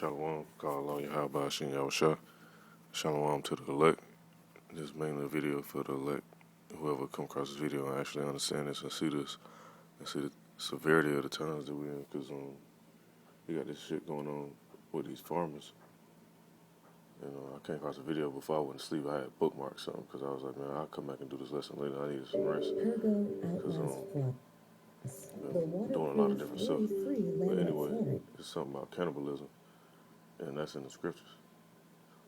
Shalom, call all Yahweh Shin Yahweh. Shalom to the elect. This is mainly a video for the elect. Whoever come across this video and actually understand this and see this and see the severity of the times that we're in, because we got this shit going on with these farmers. And I came across a video before I went to sleep. I had bookmarked something because I was like, man, I'll come back and do this lesson later. I needed some rest because been doing a lot of different stuff. But anyway, it's something about cannibalism, and that's in the scriptures.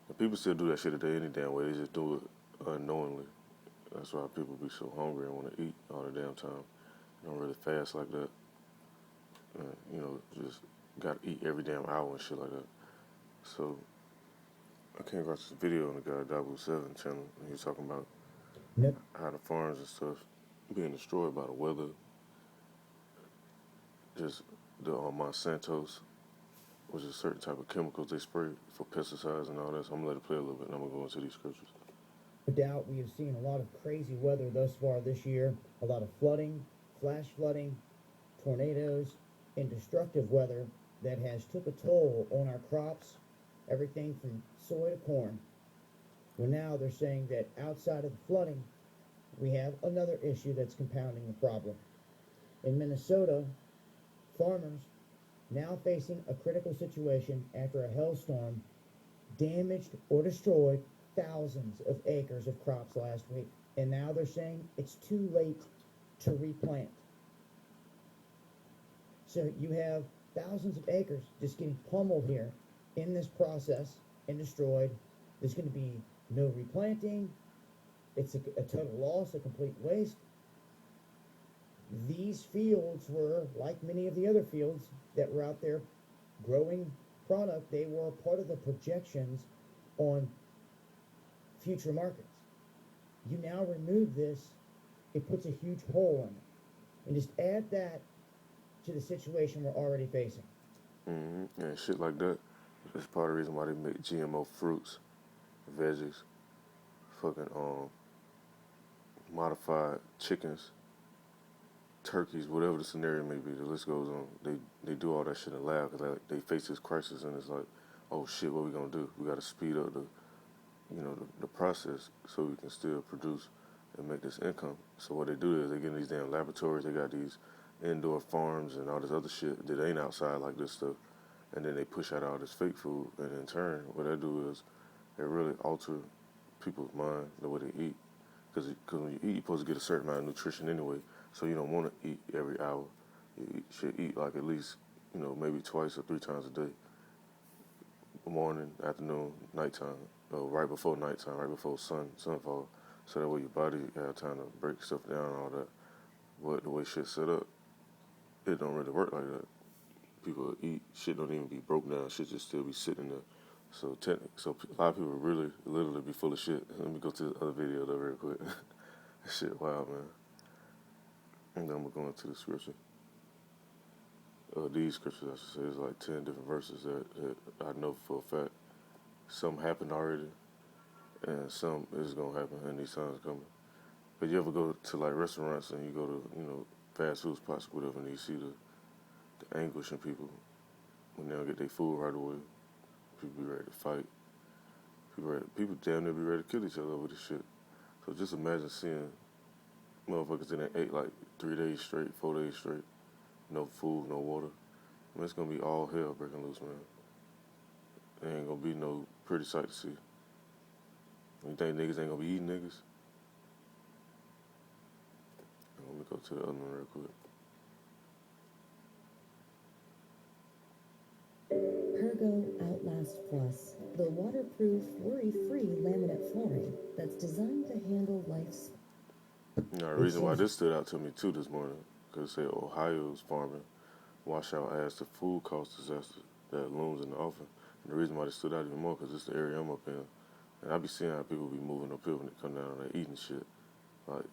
And people still do that shit today any damn way. They just do it unknowingly. That's why people be so hungry and want to eat all the damn time. They don't really fast like that. Just got to eat every damn hour and shit like that. So I came across this video on the guy Dabu7 channel, and he was talking about how the farms and stuff being destroyed by the weather. Just the Monsanto's, which is a certain type of chemicals they spray for pesticides and all that. So I'm going to let it play a little bit, and I'm going to go into these scriptures. No doubt we have seen a lot of crazy weather thus far this year. A lot of flooding, flash flooding, tornadoes, and destructive weather that has took a toll on our crops, everything from soy to corn. Well, now they're saying that outside of the flooding, we have another issue that's compounding the problem. In Minnesota, farmers now facing a critical situation after a hailstorm damaged or destroyed thousands of acres of crops last week. And now they're saying it's too late to replant. So you have thousands of acres just getting pummeled here in this process and destroyed. There's going to be no replanting. It's a total loss, a complete waste. These fields were, like many of the other fields that were out there growing product, they were part of the projections on future markets. You now remove this, it puts a huge hole in it. And just add that to the situation we're already facing. And shit like that. That's part of the reason why they make GMO fruits, veggies, fucking modified chickens, turkeys, whatever the scenario may be. The list goes on. They do all that shit in the lab because they face this crisis, and it's like, oh shit, what we gonna do? We got to speed up the process so we can still produce and make this income. So what they do is they get in these damn laboratories. They got these indoor farms and all this other shit that ain't outside like this stuff, and then they push out all this fake food. And in turn, what they do is they really alter people's mind, the way they eat. Because when you eat, you're supposed to get a certain amount of nutrition anyway. So you don't want to eat every hour. You should eat like at least, maybe twice or three times a day. Morning, afternoon, nighttime, right before nighttime, right before sunfall. So that way your body have time to break stuff down and all that. But the way shit's set up, it don't really work like that. People eat, shit don't even be broke down. Shit just still be sitting there. So a lot of people really, literally be full of shit. Let me go to the other video though real quick. Shit wild, man. And then we're going to the scripture. These scriptures, I should say, is like 10 different verses that I know for a fact. Some happened already, and some is going to happen, and these times coming. But you ever go to like restaurants and you go to, fast food spots or whatever, and you see the anguish in people when they don't get their food right away. People be ready to fight. People damn near be ready to kill each other over this shit. So just imagine seeing motherfuckers in that ate like 3 days straight, 4 days straight, no food, no water. I mean, it's gonna be all hell breaking loose, man. There ain't gonna be no pretty sight to see. You think niggas ain't gonna be eating niggas? Let me go to the other one real quick. Pergo Outlast Plus, the waterproof, worry-free laminate flooring that's designed to handle life's... The reason why this stood out to me too this morning, because it said Ohio's farming wash out as the food cost disaster that looms in the offing. And the reason why this stood out even more, because it's the area I'm up in. And I be seeing how people be moving up here when they come down and they eating shit. Like,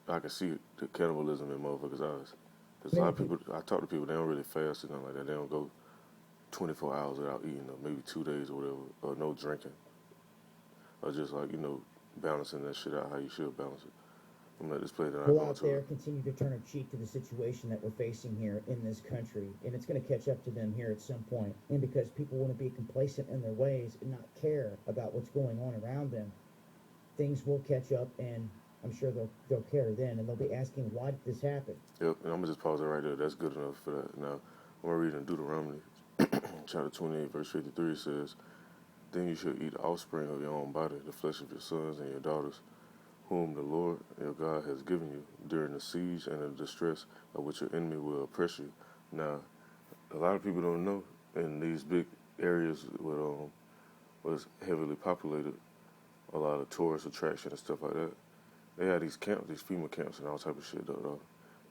I can see the cannibalism in motherfuckers' eyes. Because a lot of people, I talk to people, they don't really fast or nothing like that. They don't go 24 hours without eating, or maybe 2 days or whatever, or no drinking. Or just like, balancing that shit out how you should balance it. I'm at this place that I Go go out to there, it. continue to turn a cheek to the situation that we're facing here in this country, and it's going to catch up to them here at some point. And because people want to be complacent in their ways and not care about what's going on around them, things will catch up, and I'm sure they'll care then, and they'll be asking, why did this happen? Yep, and I'm gonna just pause it right there. That's good enough for that. Now, I'm gonna read in Deuteronomy, chapter 28, verse 53. It says, "Then you shall eat the offspring of your own body, the flesh of your sons and your daughters, whom the Lord your God has given you during the siege and the distress of which your enemy will oppress you." Now, a lot of people don't know in these big areas with was heavily populated, a lot of tourist attraction and stuff like that. They had these camps, these FEMA camps, and all type of shit. Though.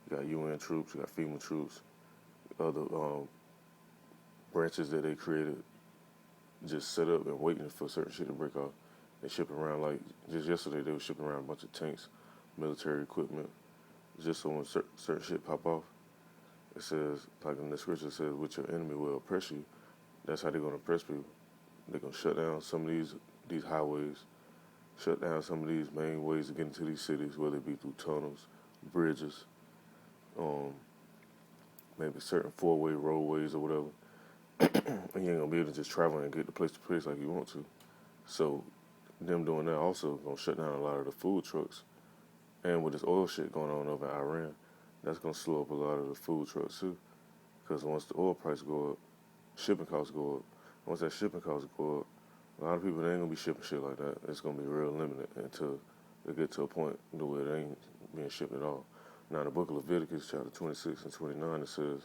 You got UN troops, you got FEMA troops, other branches that they created, just set up and waiting for certain shit to break off. They ship around like just yesterday they were shipping around a bunch of tanks, military equipment, just so when certain shit pop off, it says like in the scripture it says, "Which your enemy will oppress you." That's how they're gonna oppress people. They're gonna shut down some of these highways, shut down some of these main ways to get into these cities, whether it be through tunnels, bridges, um, maybe certain four-way roadways or whatever. And you ain't gonna be able to just travel and get to place like you want to. So them doing that also gonna shut down a lot of the food trucks. And with this oil shit going on over in Iran, that's gonna slow up a lot of the food trucks too. Because once the oil price go up, shipping costs go up. Once that shipping costs go up, a lot of people they ain't gonna be shipping shit like that. It's gonna be real limited until they get to a point where it ain't being shipped at all. Now in the book of Leviticus, chapter 26 and 29, it says,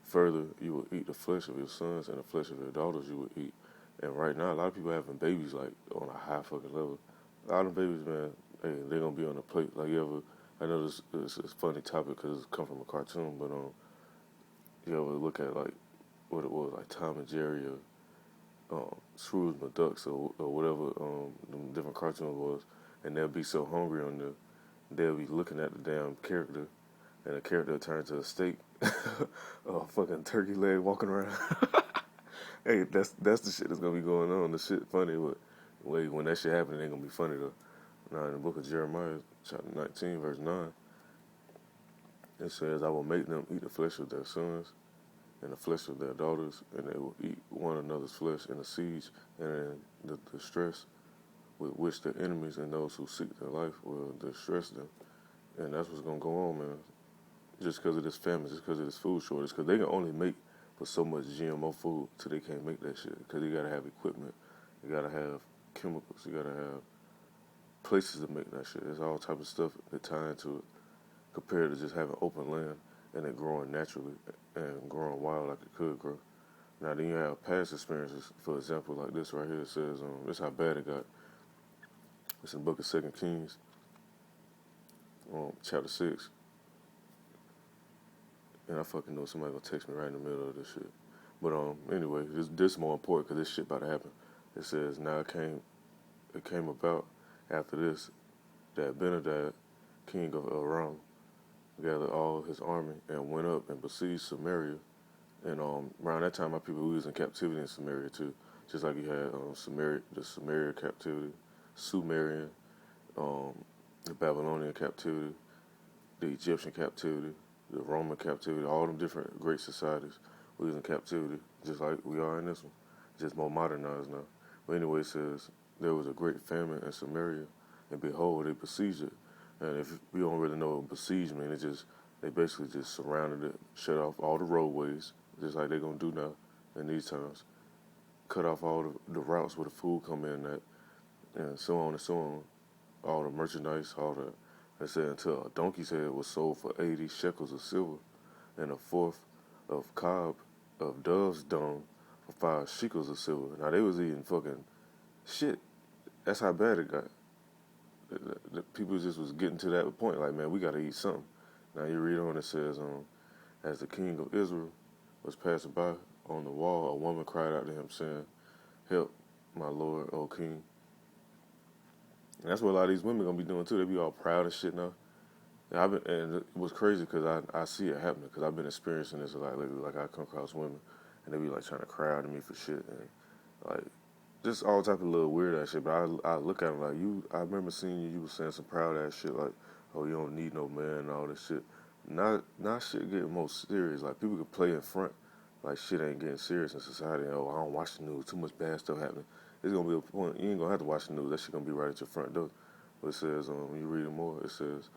"Further, you will eat the flesh of your sons and the flesh of your daughters you will eat." And right now, a lot of people having babies like on a high fucking level. A lot of babies, man, hey, they're gonna be on the plate. Like you ever, I know this is a funny topic because it's come from a cartoon, but you ever look at like what it was, like Tom and Jerry or Scrooge McDucks or whatever them different cartoons was, and they'll be so hungry on the, they'll be looking at the damn character, and the character will turn to a steak, a fucking turkey leg walking around. Hey, that's the shit that's gonna be going on. The shit funny, but wait, when that shit happen, it ain't gonna be funny though. Now in the book of Jeremiah, chapter 19, verse 9, it says, "I will make them eat the flesh of their sons and the flesh of their daughters, and they will eat one another's flesh in the siege and in the distress with which their enemies and those who seek their life will distress them." And that's what's gonna go on, man. Just because of this famine, just because of this food shortage, because they can only make for so much GMO food till they can't make that shit. Because you gotta have equipment, you gotta have chemicals, you gotta have places to make that shit. There's all type of stuff that tie into it compared to just having open land and it growing naturally and growing wild like it could grow. Now then you have past experiences, for example, like this right here. It says, this is how bad it got. It's in the book of 2 Kings, chapter 6. And I fucking know somebody gonna text me right in the middle of this shit. But anyway, this is more important because this shit about to happen. It says, "Now it came about after this that Benadad, king of Aram, gathered all his army and went up and besieged Samaria." And around that time, my people was in captivity in Samaria too, just like you had the Samaria captivity, Sumerian, um, the Babylonian captivity, the Egyptian captivity, the Roman captivity, all them different great societies. We was in captivity, just like we are in this one, just more modernized now. But anyway, it says, "There was a great famine in Samaria, and behold, they besieged it." And if you don't really know what besiege means, they basically just surrounded it, shut off all the roadways, just like they're gonna do now in these times. Cut off all the routes where the food come in at, and so on and so on. All the merchandise, all the, they said until a donkey's head was sold for 80 shekels of silver, and a fourth of cob of dove's dung for 5 shekels of silver. Now they was eating fucking shit. That's how bad it got. The people just was getting to that point, like, man, we gotta eat something. Now you read on, it says, as the king of Israel was passing by on the wall, a woman cried out to him, saying, "Help, my lord, O king." And that's what a lot of these women gonna be doing too. They be all proud and shit now. And it was crazy because I see it happening because I've been experiencing this a lot lately. Like I come across women and they be like trying to cry out to me for shit and like just all type of little weird ass shit. But I look at them like, you. I remember seeing you. You was saying some proud ass shit like, oh, you don't need no man and all this shit. Now shit getting more serious. Like people can play in front, like shit ain't getting serious in society. Oh, I don't watch the news. Too much bad stuff happening. It's gonna be a point. You ain't gonna have to watch the news. That shit gonna be right at your front door. But it says, when you read it more, it says,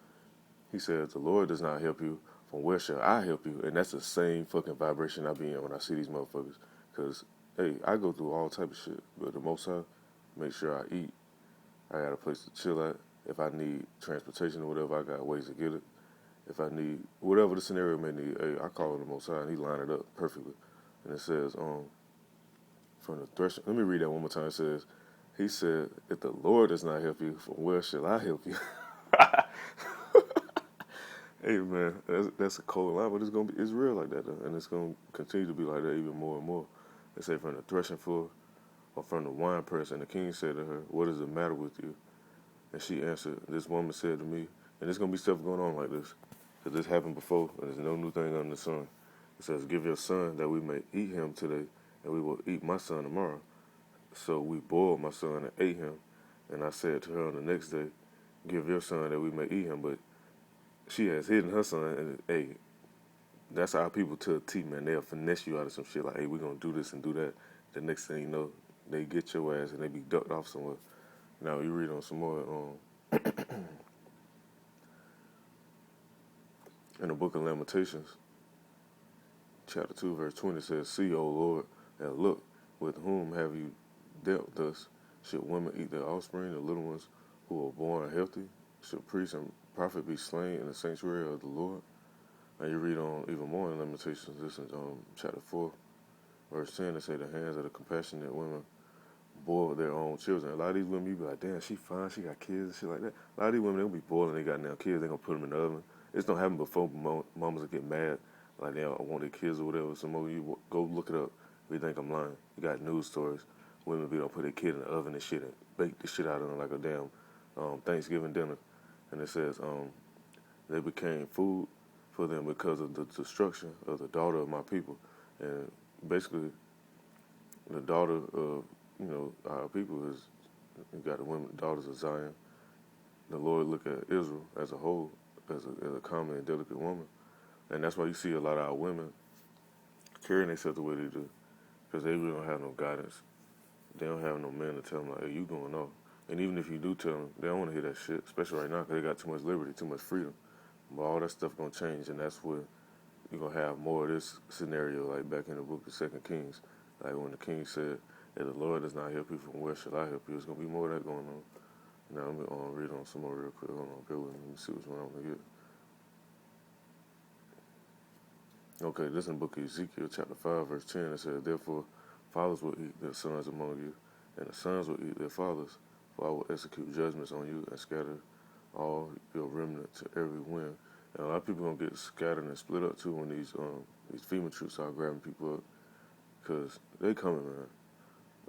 he says, the Lord does not help you. From where shall I help you? And that's the same fucking vibration I be in when I see these motherfuckers. Cause hey, I go through all type of shit, but the most I make sure I eat. I got a place to chill at. If I need transportation or whatever, I got ways to get it. If I need whatever the scenario may need, hey, I call the Most High and he line it up perfectly. And it says, from the threshold. Let me read that one more time. It says, he said, if the Lord does not help you, from where shall I help you? Hey man, that's a cold line, but it's real like that though, and it's gonna continue to be like that even more and more. They say from the threshing floor or from the wine press, and the king said to her, what is the matter with you? And she answered, this woman said to me, and there's gonna be stuff going on like this, because this happened before, and there's no new thing under the sun. It says, give your son that we may eat him today, and we will eat my son tomorrow. So we boiled my son and ate him, and I said to her on the next day, give your son that we may eat him, but she has hidden her son, and hey, that's how people to a T, man. They'll finesse you out of some shit like, hey, we're gonna do this and do that. The next thing you know, they get your ass and they be ducked off somewhere. Now you read on some more in the book of Lamentations, chapter 2, verse 20 says, see, O Lord, and look, with whom have you dealt thus? Should women eat their offspring, the little ones who are born healthy? Should priest and prophet be slain in the sanctuary of the Lord? And you read on even more in Lamentations, this is chapter 4, verse 10, it say the hands of the compassionate women boil their own children. A lot of these women, you be like, damn, she fine, she got kids and shit like that. A lot of these women, they'll be boiling they got now kids, they gonna put them in the oven. It's don't happen before mamas will get mad, like they don't want their kids or whatever. So more you go look it up if you think I'm lying. You got news stories, women be don't put their kid in the oven and shit and bake the shit out of them like a damn Thanksgiving dinner. And it says, they became food for them because of the destruction of the daughter of my people. And basically, the daughter of, our people is, you got the women, daughters of Zion. The Lord look at Israel as a whole, as a common and delicate woman. And that's why you see a lot of our women carrying themselves the way they do, because they really don't have no guidance. They don't have no man to tell them, like, hey, you going off. And even if you do tell them, they don't want to hear that shit, especially right now, because they got too much liberty, too much freedom. But all that stuff going to change, and that's where you're going to have more of this scenario, like back in the book of 2 Kings. Like when the king said, if the Lord does not help you, from where shall I help you? There's going to be more of that going on. Now, I'm going to read on some more real quick. Hold on, bear with me. Let me see which one I'm going to get. Okay, this is in the book of Ezekiel, chapter 5, verse 10. It says, therefore, fathers will eat their sons among you, and the sons will eat their fathers. For I will execute judgments on you and scatter all your remnant to every wind. And a lot of people going to get scattered and split up, too, when these FEMA troops start grabbing people up. Because they coming, man.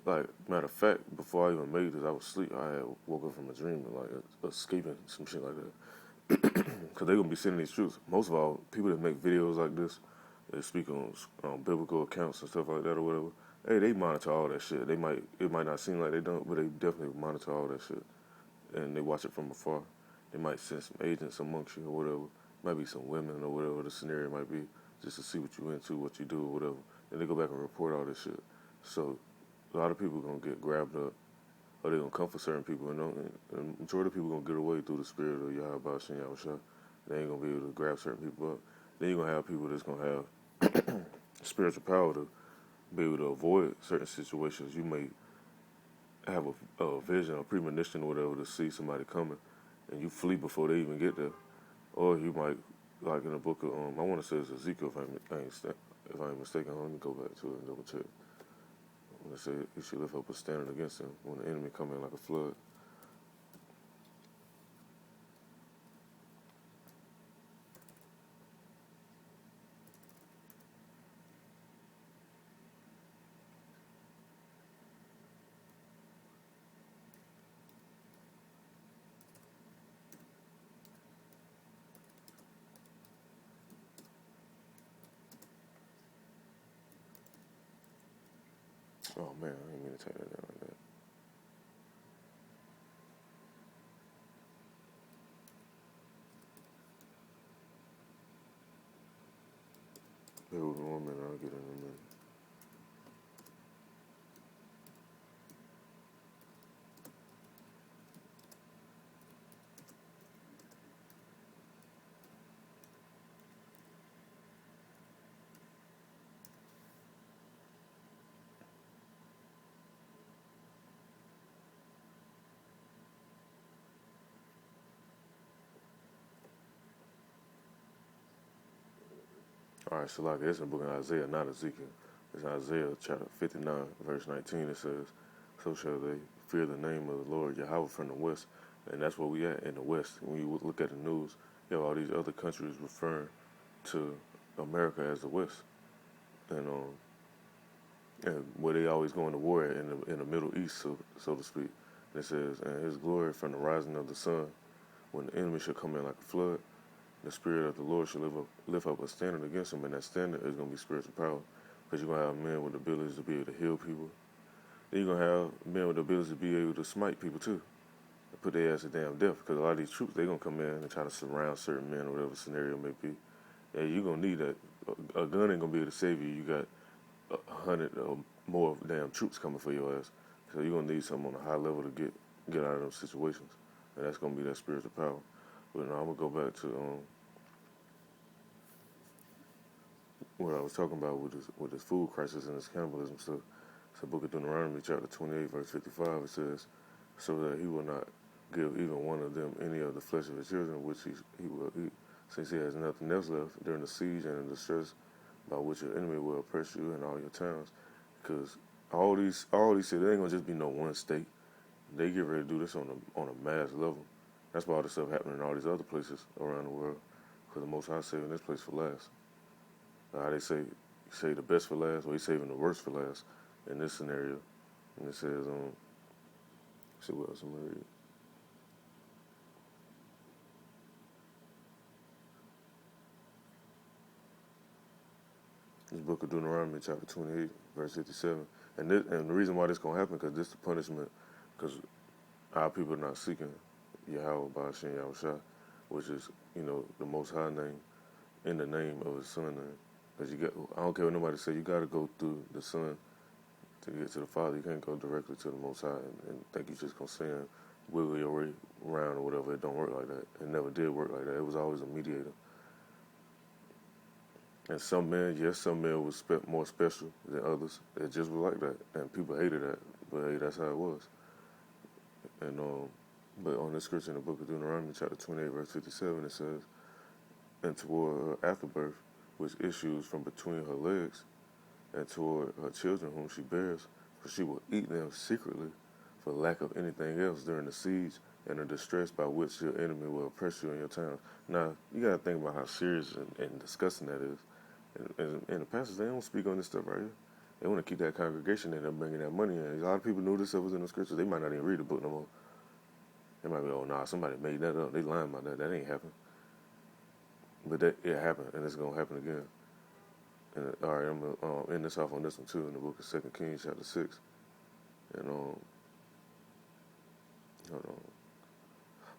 Like, matter of fact, before I even made this, I was asleep. I had woke up from a dream and, like, escaping some shit like that. Because they're going to be sending these troops. Most of all, people that make videos like this, they speak on biblical accounts and stuff like that or whatever, hey, they monitor all that shit. It might not seem like they don't, but they definitely monitor all that shit. And they watch it from afar. They might send some agents amongst you or whatever. Might be some women or whatever the scenario might be, just to see what you into, what you do or whatever. And they go back and report all this shit. So a lot of people going to get grabbed up, or they're going to come for certain people. And the majority of people going to get away through the spirit of Yahweh Shem Yahushua. They ain't going to be able to grab certain people up. Then you're going to have people that's going to have spiritual power to be able to avoid certain situations. You may have a vision, a premonition or whatever, to see somebody coming, and you flee before they even get there. Or you might, like in the book of, I want to say it's Ezekiel, if I ain't mistaken. Let me go back to it and double check. When it say you should lift up a standard against him when the enemy come in like a flood. Oh man, I didn't mean to take that down like that. All right, so like it's in the book of Isaiah, not Ezekiel. It's Isaiah chapter 59, verse 19. It says, "So shall they fear the name of the Lord Yahweh from the west," and that's where we at in the west. When you look at the news, you have all these other countries referring to America as the West, and where they always going to war at in the Middle East, so to speak. And it says, "And His glory from the rising of the sun, when the enemy shall come in like a flood." The Spirit of the Lord shall lift up a standard against him, and that standard is going to be spiritual power. Because you're going to have men with the abilities to be able to heal people. Then you're going to have men with the ability to be able to smite people too, and put their ass to damn death. Because a lot of these troops, they're going to come in and try to surround certain men or whatever scenario may be. Yeah, you're going to need that. A gun ain't going to be able to save you. You got 100 or more damn troops coming for your ass. So you're going to need something on a high level to get out of those situations. And that's going to be that spiritual power. But now I'm going to go back to what I was talking about with this food crisis and this cannibalism stuff. It's the book of Deuteronomy, chapter 28, verse 55. It says, "So that he will not give even one of them any of the flesh of his children, which he will eat, since he has nothing else left during the siege and the distress by which your enemy will oppress you in all your towns." Because all these cities, it ain't gonna just be no one state. They get ready to do this on a mass level. That's why all this stuff happening in all these other places around the world. Because the Most High saving this place for last. How they say the best for last, or he's saving the worst for last in this scenario. And it says, see what else I'm gonna read. This book of Deuteronomy, chapter 28, verse 57. And the reason why this gonna happen, because this is the punishment, because our people are not seeking Yahweh Ba'ashem Yahushua, which is, the Most High name in the name of His Son name. Because I don't care what nobody say, you got to go through the Son to get to the Father. You can't go directly to the Most High and think you're just going to sin, wiggle your way around or whatever. It don't work like that. It never did work like that. It was always a mediator. And some men was more special than others. It just was like that. And people hated that. But hey, that's how it was. And but on this scripture in the book of Deuteronomy, chapter 28, verse 57, it says, "And toward her afterbirth, which issues from between her legs, and toward her children whom she bears, for she will eat them secretly for lack of anything else during the siege and the distress by which your enemy will oppress you in your towns." Now, you got to think about how serious and disgusting that is. And the pastors, they don't speak on this stuff right here. They want to keep that congregation in there bringing that money in. A lot of people knew this stuff was in the scriptures. They might not even read the book no more. They might be, "Oh, nah, somebody made that up. They lying about that. That ain't happened." But it happened, and it's going to happen again. And all right, I'm going to end this off on this one, too, in the book of 2 Kings, chapter 6. And, hold on.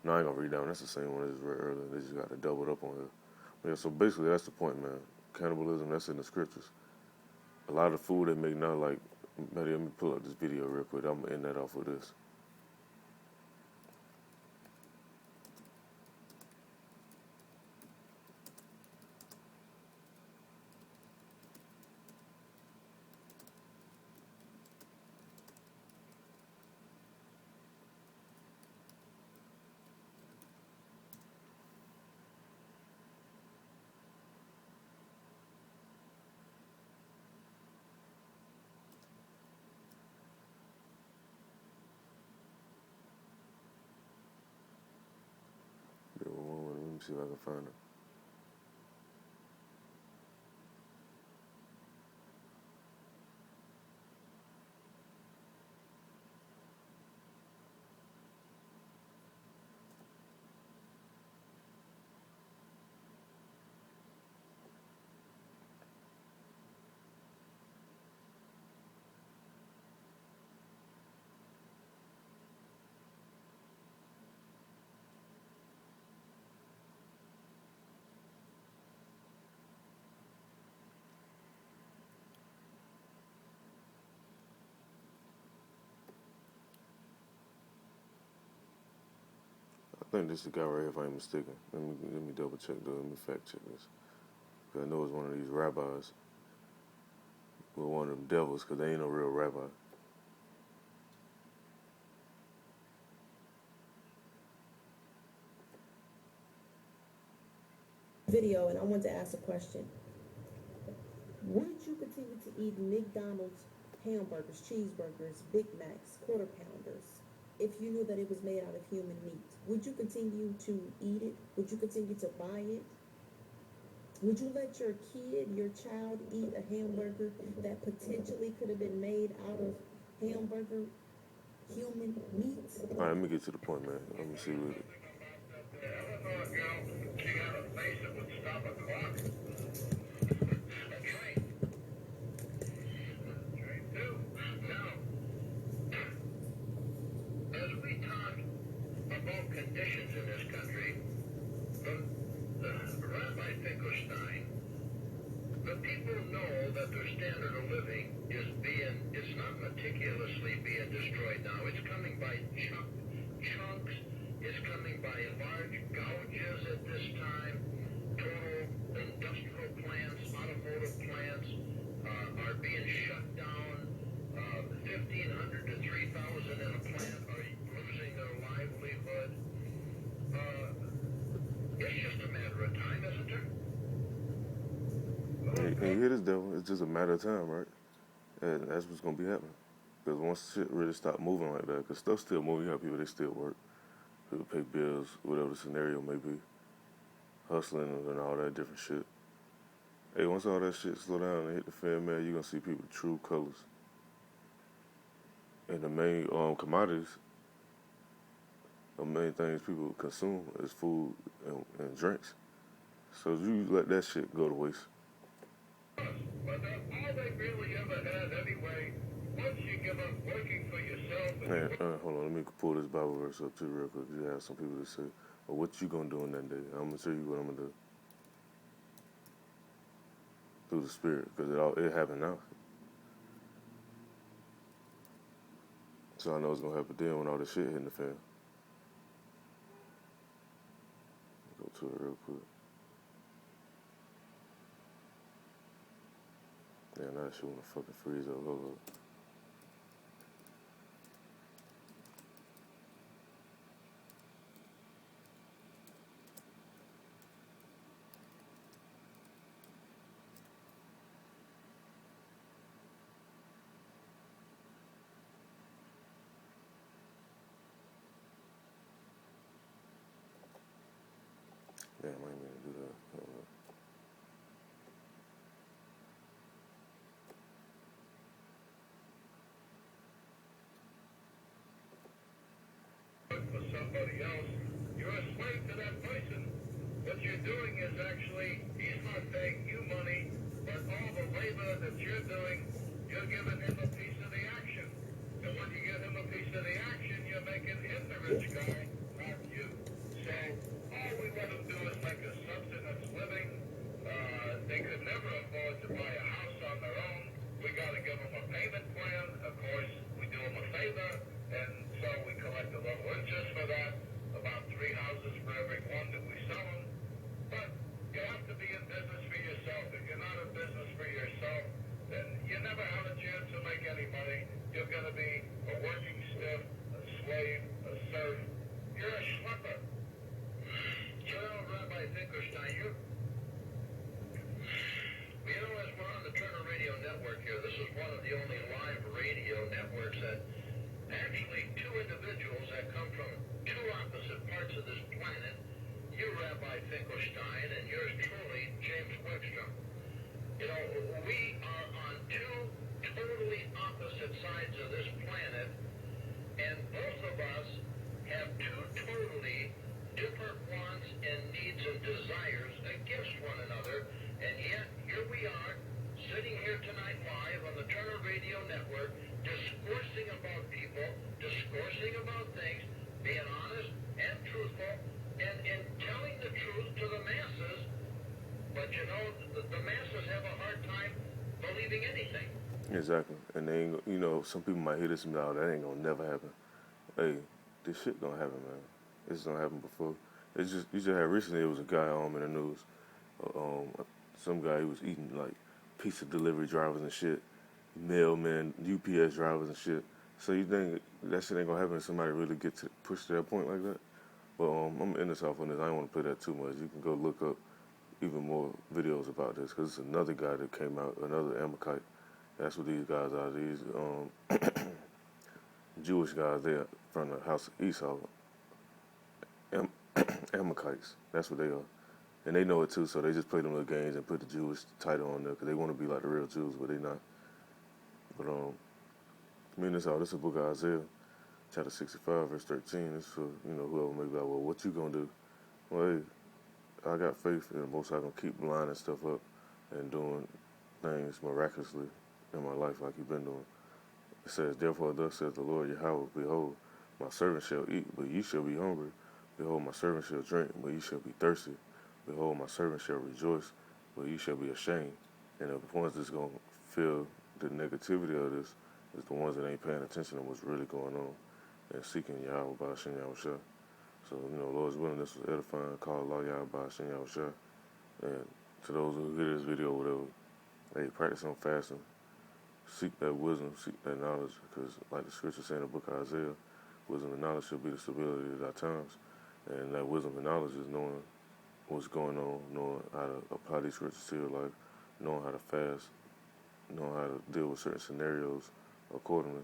No, I ain't going to read that one. That's the same one I just read earlier. They just got to double it up on here. Yeah, so basically, that's the point, man. Cannibalism, that's in the scriptures. A lot of the food they make now, like, let me pull up this video real quick. I'm going to end that off with this. Let me see if I can find it. I think this is the guy right here, if I ain't mistaken. Let me double check, though. Let me fact check this. Because I know it's one of these rabbis. Well, one of them devils, because they ain't no real rabbi. Video, and I want to ask a question. Would you continue to eat McDonald's hamburgers, cheeseburgers, Big Macs, quarter pounders if you knew that it was made out of human meat? Would you continue to eat it? Would you continue to buy it? Would you let your kid, your child, eat a hamburger that potentially could have been made out of hamburger human meat? All right, let me get to the point, man. Let me see what it. Illinois girl, she had a face that would stop a clock. A train. Train too. Now, as we talk about conditions in this country, Rabbi Finkelstein, the people know that their standard of living it's not meticulously being destroyed now. It's coming by chunks. It's coming by large gouges at this time. Total industrial plants, automotive plants are being shut down. 1,500 to 3,000 in a plant are losing their livelihood. It's just a matter of time, isn't it? And you hear this, devil? It's just a matter of time, right? And that's what's gonna be happening. Because once shit really stop moving like that, because stuff's still moving, you have people, they still work. People pay bills, whatever the scenario may be. Hustling and all that different shit. Hey, once all that shit slow down and hit the fan, man, you're gonna see people true colors. And the main commodities, the main things people consume is food and drinks. So if you let that shit go to waste. But that's all they really ever had anyway. Once you give up working for yourself and Man, hold on, let me pull this Bible verse up too real quick. You have some people that say, well, what you gonna do in that day? I'm gonna tell you what I'm gonna do. Through the Spirit, because it happened now. So I know it's gonna happen then when all this shit hitting the fan. Go to it real quick. Yeah, now that shit wanna fucking freeze up. Hold up. Damn, I ain't mean to do that. Hold up. work for somebody else, you're a slave to that person. What you're doing is actually, he's not paying you money, but all the labor that you're doing, you're giving him a piece of the action. And when you give him a piece of the action, you're making him the rich guy, not you. So all we let them do is make a subsistence living. They could never afford to buy a house on their own. We got to give them a payment plan. Of course, we do them a favor, and so we collect a little interest for that, about 3 houses for every one that we sell them. But you have to be in business for yourself. If you're not in business for yourself, then you never have a chance to make any money. You're going to be a working stiff, a slave, a serf. You're a schlepper. You know, Rabbi Finkelstein, as we're on the Turner Radio Network here, this is one of the only live radio networks that actually two individuals that come from two opposite parts of this planet, you, Rabbi Finkelstein, and yours truly, James Wickstrom. You know, we are on two totally opposite sides of this planet, and both of us have two totally different wants and needs and desires against one another, and yet here we are, sitting here tonight live on the Turner Radio Network, discoursing about people, discoursing about things, being honest and truthful, and telling the truth to the masses. But you know, the masses have a hard time believing anything. Exactly. And they ain't, some people might hear this and be like, oh, that ain't gonna never happen. Hey, this shit gonna happen, man. It's gonna happen before. You just had recently, it was a guy in the news. Some guy who was eating like pizza delivery drivers and shit, mailmen, UPS drivers and shit. So you think that shit ain't gonna happen if somebody really push to that point like that? But I'm gonna end this off on this. I don't want to play that too much. You can go look up even more videos about this because it's another guy that came out, another Amalekite. That's what these guys are. These Jewish guys. They're from the house of Esau, Am- Amalekites. That's what they are, and they know it too. So they just play them little games and put the Jewish title on there because they want to be like the real Jews, but they not. But I mean, this is a book of Isaiah, chapter 65, verse 13. It's for whoever may be like, well, what you gonna do? Well, hey, I got faith in the Most High gonna keep lining stuff up and doing things miraculously in my life like He's been doing. It says, therefore, thus says the Lord Yahweh, behold, my servant shall eat, but ye shall be hungry. Behold, my servant shall drink, but ye shall be thirsty. Behold, my servant shall rejoice, but ye shall be ashamed. And the ones that's gonna feel the negativity of this is the ones that ain't paying attention to what's really going on and seeking Yahweh by Hashem Yahushua. So, Lord's willing, this was edifying. Call Allah Yahweh by Hashem Yahushua. And to those who hear this video, whatever, hey, practice on fasting. Seek that wisdom, seek that knowledge, because like the scripture say in the book of Isaiah, wisdom and knowledge shall be the stability of our times. And that wisdom and knowledge is knowing what's going on, knowing how to apply these scriptures to your life, knowing how to fast, knowing how to deal with certain scenarios accordingly.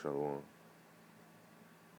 Shalom.